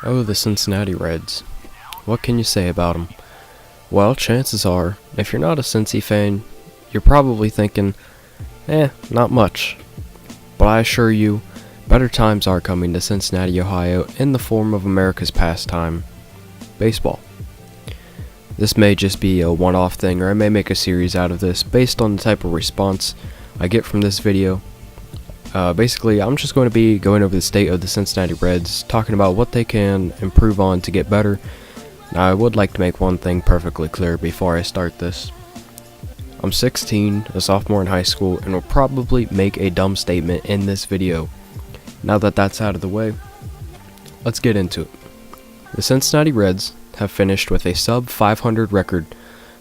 Oh, the Cincinnati Reds. What can you say about them? Well, chances are, if you're not a Cincy fan, you're probably thinking, not much. But I assure you, better times are coming to Cincinnati, Ohio, in the form of America's pastime, baseball. This may just be a one-off thing, or I may make a series out of this based on the type of response I get from this video. Basically, I'm just going to be going over the state of the Cincinnati Reds, talking about what they can improve on to get better. Now, I would like to make one thing perfectly clear before I start this. I'm 16, a sophomore in high school, and will probably make a dumb statement in this video. Now that that's out of the way, let's get into it. The Cincinnati Reds have finished with a sub-500 record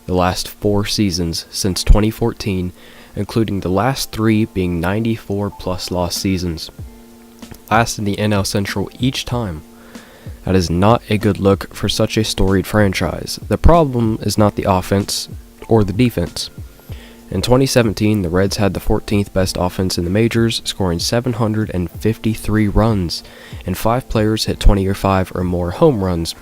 the last 4 seasons since 2014, including the last 3 being 94-plus loss seasons. Last in the NL Central each time. That is not a good look for such a storied franchise. The problem is not the offense or the defense. In 2017, the Reds had the 14th best offense in the majors, scoring 753 runs, and 5 players hit 25 or more home runs,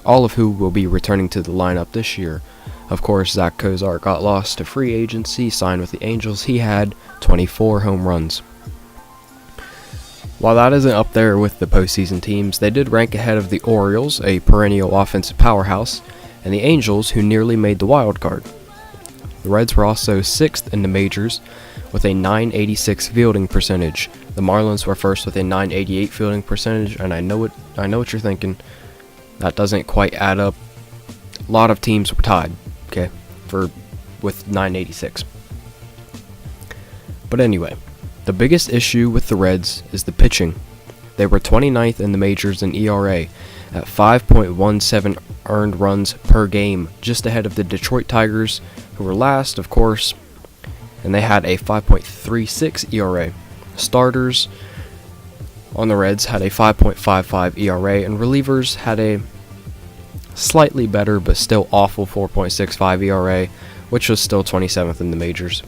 all of who will be returning to the lineup this year. Of course, Zach Kozar got lost to free agency, signed with the Angels. He had 24 home runs. While that isn't up there with the postseason teams, they did rank ahead of the Orioles, a perennial offensive powerhouse, and the Angels, who nearly made the wild card. The Reds were also 6th in the majors with a .986 fielding percentage. The Marlins were first with a .988 fielding percentage, and I know what you're thinking. That doesn't quite add up. A lot of teams were tied, with .986. But anyway, the biggest issue with the Reds is the pitching. They were 29th in the majors in ERA at 5.17 earned runs per game, just ahead of the Detroit Tigers, who were last, of course, and they had a 5.36 ERA. Starters on the Reds had a 5.55 ERA, and relievers had a slightly better but still awful 4.65 ERA, which was still 27th in the majors.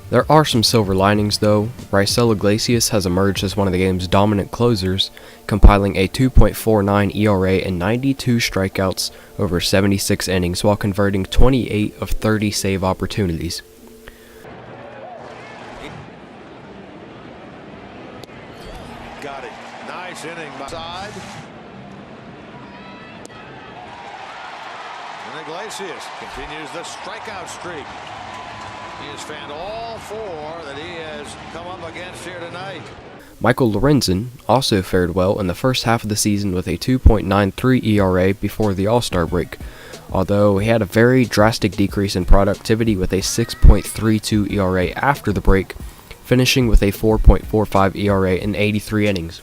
There are some silver linings though. Raisel Iglesias has emerged as one of the game's dominant closers, compiling a 2.49 ERA and 92 strikeouts over 76 innings while converting 28 of 30 save opportunities. Got it. Nice inning by side. And Iglesias continues the strikeout streak. He has found all 4 that he has come up against here tonight. Michael Lorenzen also fared well in the first half of the season with a 2.93 ERA before the All-Star break, although he had a very drastic decrease in productivity with a 6.32 ERA after the break, finishing with a 4.45 ERA in 83 innings.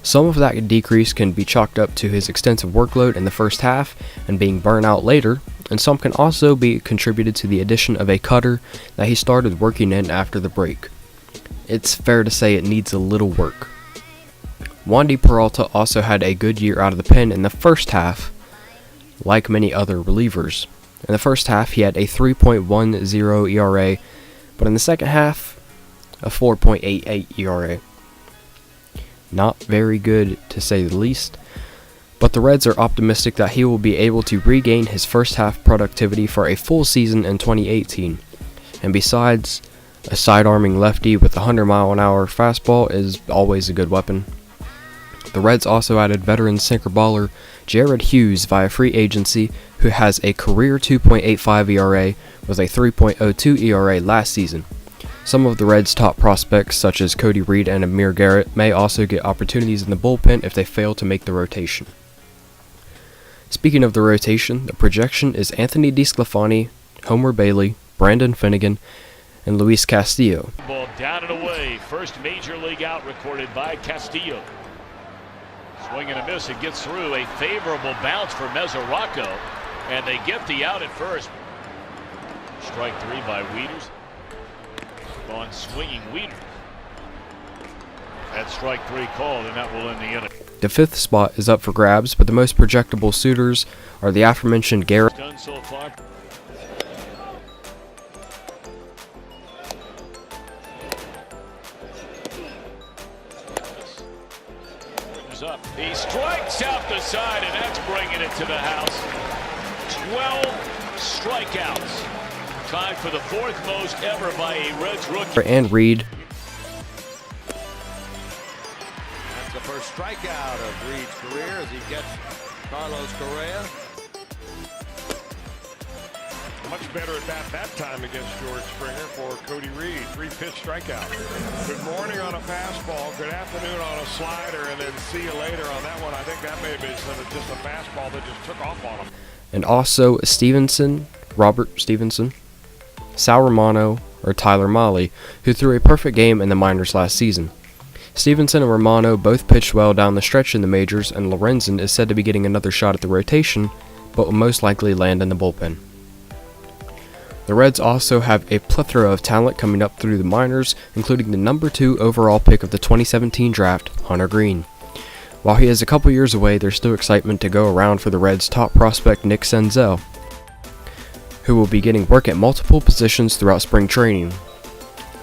Some of that decrease can be chalked up to his extensive workload in the first half and being burnt out later, and some can also be contributed to the addition of a cutter that he started working in after the break. It's fair to say it needs a little work. Wandy Peralta also had a good year out of the pen in the first half, like many other relievers. In the first half, he had a 3.10 ERA, but in the second half, a 4.88 ERA. Not very good, to say the least, but the Reds are optimistic that he will be able to regain his first half productivity for a full season in 2018. And besides, a side-arming lefty with a 100-mile-an-hour fastball is always a good weapon. The Reds also added veteran sinker baller Jared Hughes via free agency, who has a career 2.85 ERA with a 3.02 ERA last season. Some of the Reds' top prospects, such as Cody Reed and Amir Garrett, may also get opportunities in the bullpen if they fail to make the rotation. Speaking of the rotation, the projection is Anthony DeSclafani, Homer Bailey, Brandon Finnegan, and Luis Castillo. Ball down and away. First major league out recorded by Castillo. Swing and a miss. It gets through. A favorable bounce for Mesoraco, and they get the out at first. Strike 3 by Wieters. On swinging Wieters. That strike 3 called, and that will end the inning. The 5th spot is up for grabs, but the most projectable suitors are the aforementioned Garrett. Done so far. up. He strikes out the side, and that's bringing it to the house. 12 strikeouts. Tied for the fourth most ever by a Reds rookie. And Reed. That's the first strikeout of Reed's career as he gets Carlos Correa. Much better at bat that time against George Springer for Cody Reed. 3-pitch strikeout. Good morning on a fastball. Good afternoon on a slider, and then see you later on that one. I think that may have been just a fastball that just took off on him. And also Stevenson, Robert Stevenson, Sal Romano, or Tyler Mahle, who threw a perfect game in the minors last season. Stevenson and Romano both pitched well down the stretch in the majors, and Lorenzen is said to be getting another shot at the rotation, but will most likely land in the bullpen. The Reds also have a plethora of talent coming up through the minors, including the number 2 overall pick of the 2017 draft, Hunter Green. While he is a couple years away, there's still excitement to go around for the Reds' top prospect Nick Senzel, who will be getting work at multiple positions throughout spring training,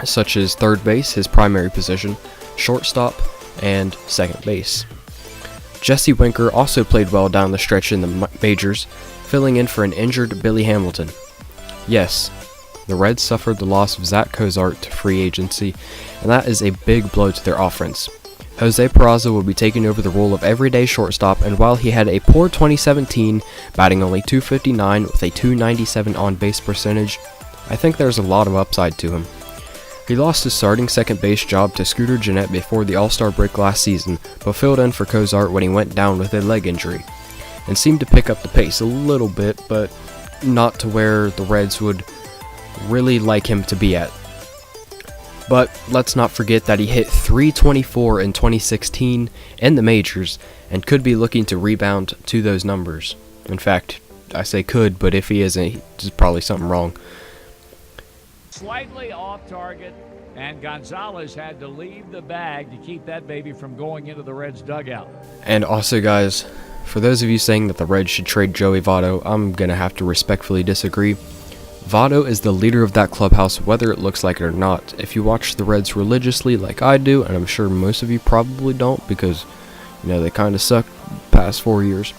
such as third base, his primary position, shortstop, and second base. Jesse Winker also played well down the stretch in the majors, filling in for an injured Billy Hamilton. Yes, the Reds suffered the loss of Zach Cozart to free agency, and that is a big blow to their offense. Jose Peraza will be taking over the role of everyday shortstop, and while he had a poor 2017, batting only .259 with a .297 on-base percentage, I think there's a lot of upside to him. He lost his starting second base job to Scooter Gennett before the All-Star break last season, but filled in for Cozart when he went down with a leg injury, and seemed to pick up the pace a little bit, but not to where the Reds would really like him to be at. But let's not forget that he hit .324 in 2016 in the majors and could be looking to rebound to those numbers. In fact, I say could, but if he isn't, there's probably something wrong. Slightly off target, and Gonzalez had to leave the bag to keep that baby from going into the Reds dugout. And also, guys, for those of you saying that the Reds should trade Joey Votto, I'm going to have to respectfully disagree. Votto is the leader of that clubhouse whether it looks like it or not. If you watch the Reds religiously like I do, and I'm sure most of you probably don't because, they kind of suck past 4 years,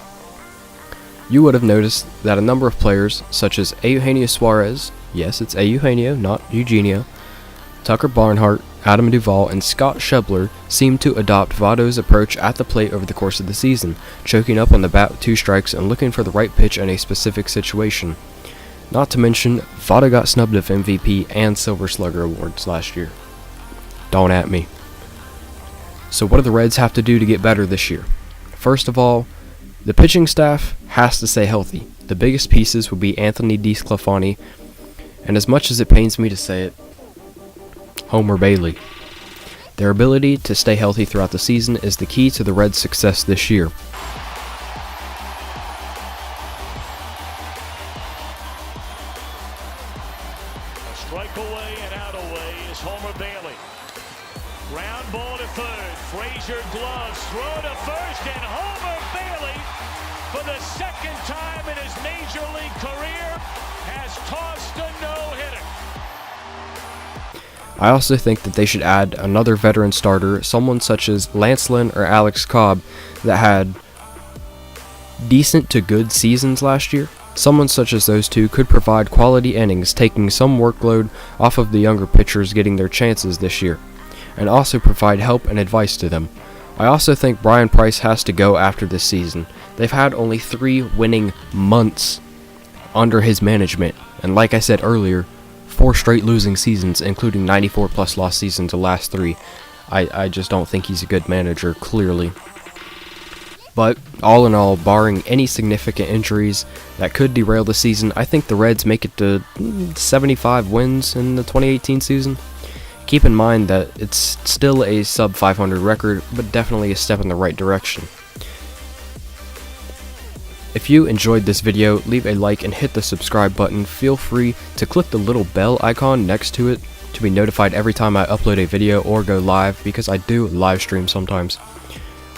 you would have noticed that a number of players, such as Eugenio Suarez, yes, it's Eugenio, not Eugenio, Tucker Barnhart, Adam Duvall, and Scott Schebler seemed to adopt Votto's approach at the plate over the course of the season, choking up on the bat with 2 strikes and looking for the right pitch in a specific situation. Not to mention, Votto got snubbed of MVP and Silver Slugger awards last year. Don't at me. So what do the Reds have to do to get better this year? First of all, the pitching staff has to stay healthy. The biggest pieces will be Anthony DeSclafani, and as much as it pains me to say it, Homer Bailey. Their ability to stay healthy throughout the season is the key to the Reds' success this year. A strike away and out away is Homer Bailey. Ground ball to third. Frazier gloves. Throw to first, and Homer Bailey, for the second time in his major league career, has tossed a no-hitter. I also think that they should add another veteran starter, someone such as Lance Lynn or Alex Cobb that had decent to good seasons last year. Someone such as those two could provide quality innings, taking some workload off of the younger pitchers getting their chances this year, and also provide help and advice to them. I also think Brian Price has to go after this season. They've had only 3 winning months under his management, and like I said earlier, 4 straight losing seasons, including 94-plus loss seasons the last 3. I just don't think he's a good manager, clearly. But all in all, barring any significant injuries that could derail the season, I think the Reds make it to 75 wins in the 2018 season. Keep in mind that it's still a sub-500 record, but definitely a step in the right direction. If you enjoyed this video, leave a like and hit the subscribe button. Feel free to click the little bell icon next to it to be notified every time I upload a video or go live, because I do live stream sometimes.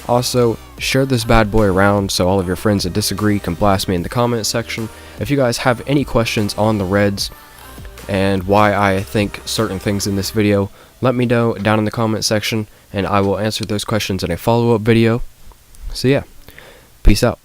Also, share this bad boy around so all of your friends that disagree can blast me in the comment section. If you guys have any questions on the Reds and why I think certain things in this video, let me know down in the comment section, and I will answer those questions in a follow-up video. So yeah, peace out.